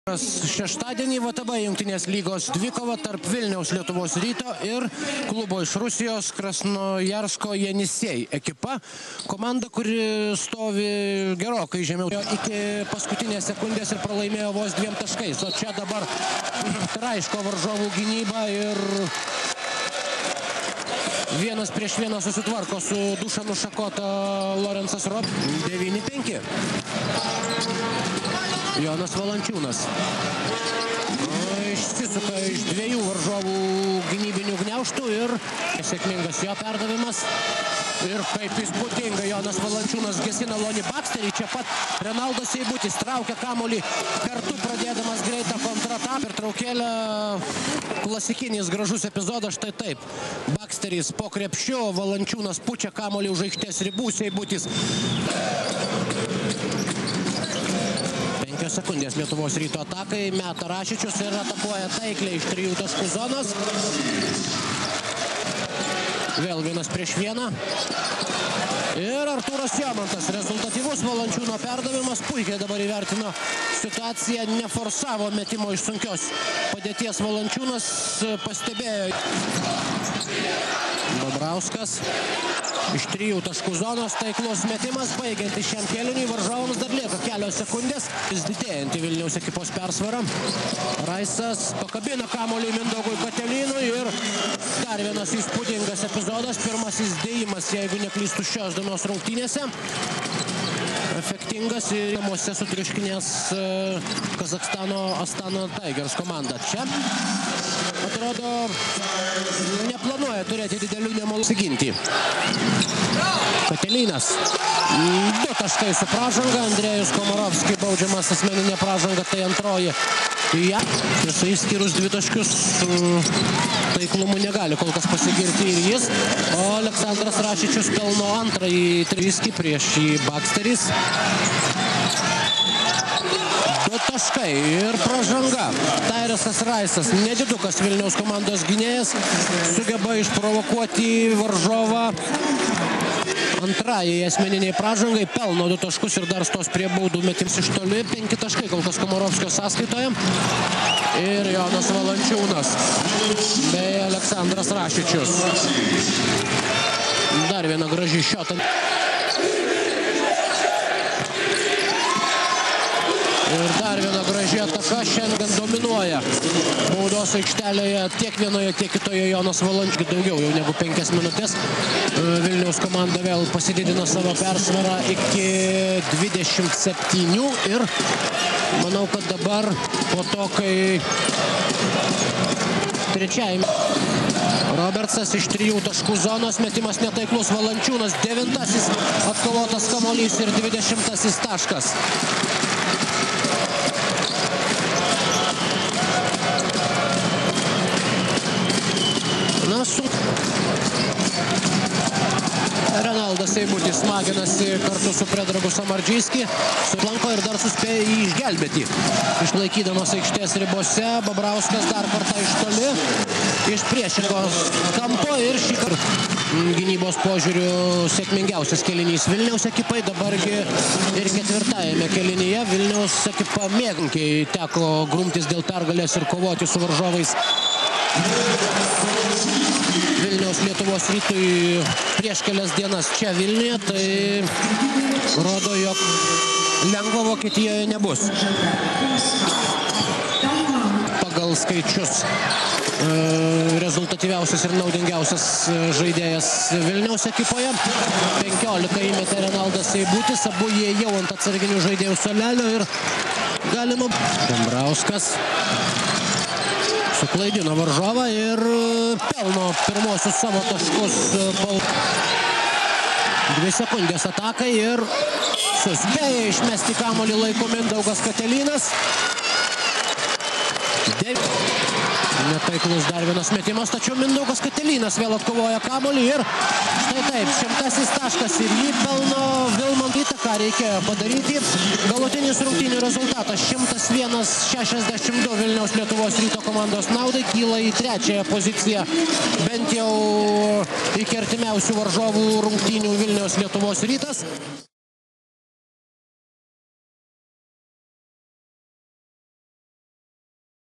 Šeštadienį VTB jungtinės lygos dvikova tarp Vilniaus Lietuvos Ryto ir klubo iš Rusijos Krasnojarsko Jenisej ekipa. Komanda, kuri stovi gerokai žemiau iki paskutinės sekundės ir pralaimėjo vos 2 taškais. O čia dabar traiško varžovų gynyba ir 1 prieš 1 susitvarko su Dušanu Šakota Lorensas Rob. 9-5. Jonas Valančiūnas išsisuka iš 2 varžovų gynybinių gniaužtų ir sėkmingas jo perdavimas. Ir kaip įspūdingai Jonas Valančiūnas gesina Lonį Baksterį. Čia pat Renaldas Seibutis traukia kamuolį kartu pradėdamas greitą kontrataką. Ir traukėlę klasikinis gražus epizodas. Štai taip. Baksteris po krepšiu, Valančiūnas pučia kamuolį už aikštės ribų, Seibutis. 5 sekundės Lietuvos Ryto atakai, meta Rašičius ir atakuoja taikliai iš 3 taškų zonos. Vėl 1 prieš 1. Ir Artūras Jomantas, rezultatyvus Valančiūno perdavimas, puikiai dabar įvertino situaciją, neforsavo metimo iš sunkios padėties. Valančiūnas pastebėjo. Bobrauskas iš 3 taškų zonos, taiklus metimas, baigiantis šiam kėliniui, varžovams dar lieka kelios sekundės. Vis didėjanti Vilniaus ekipos persvara. Raisas pakabina kamuolį Mindaugui Katelynui ir dar vienas įspūdingas epizodas, pirmasis dėjimas, jeigu neklystu, šios dienos rungtynėse. Efektingas ir namuose sutriuškinės Kazakstano Astana Tigers komanda. Čia atrodo neplanuoja turėti didelių nemalonumų apsiginti. Katelynas 2 taškai su pražanga, Andrėjus Komarovskis baudžiamas asmeninė pražanga, tai antroji. Ja, tiesa, išskyrus 2 taškius taiklumu negali kol kas pasigirti ir jis. O Aleksandras Rašičius pelno antrąjį triskį prieš jį Baksteris. 2 taškai ir pražanga. Tairesas Raisas, nedidukas Vilniaus komandos gynėjas, sugeba išprovokuoti varžovą antrajai asmeniniai pražangai, pelno 2 taškus ir dar stos prie baudų metims iš toli. 5 taškai kol kas Komarovskio sąskaitoje. Ir Jonas Valančiūnas bei Aleksandras Rašičius. Dar viena graži šiota. Ir dar viena graži ataka šiandien dominuoja baudos aikštelėje tiek vienoje, tiek kitoje Jonas Valančiūnas. Daugiau jau negu 5 minutės. Vilniaus komanda vėl pasididina savo persvarą iki 27 ir manau, kad dabar po to, kai trečiajame Robertsas iš 3 taškų zonos, metimas netaiklus, Valančiūnas 9-asis atkovotas kamuolys ir 20-asis taškas. Renaldas Seibutis smaginasi kartu su Predragu Samardžyski, suplanko ir dar suspėjo jį išgelbėti. Išlaikydamas aikštės ribose, Bobrauskas dar kartą iš toli, iš priešingos kampo ir šį gynybos požiūrių sėkmingiausias kėlinys Vilniaus ekipai. Dabargi ir 4-ajame kėlinyje Vilniaus ekipa mėgunkiai teko grumtis dėl pergalės ir kovoti su varžovais. Vilniaus Lietuvos Rytui prieš kelias dienas čia Vilniuje, tai rodo, jog lengva Vokietijoje nebus. Pagal skaičius rezultatyviausias ir naudingiausias žaidėjas Vilniaus ekipoje. 15 įmetė Renaldas Seibutis, abu jie jau ant atsarginių žaidėjų suolelio ir galima. Dambrauskas suklaidino varžovą ir pelno pirmosius savo taškus. 2 sekundės atakai ir suspėja išmesti kamuolį laiku Mindaugas Katelynas. Netaiklus dar vienas metimas, tačiau Mindaugas Katelynas vėl atkovoja kamuolį ir štai taip, 100-asis taškas ir jį pelno Vilmant. Įtaką reikėjo padaryti. Galutinis rungtynių rezultatas 101-62 Vilniaus Lietuvos Ryto komandos naudai, kyla į 3-ąją poziciją, bent jau iki artimiausių varžovų rungtynių Vilniaus Lietuvos Rytas.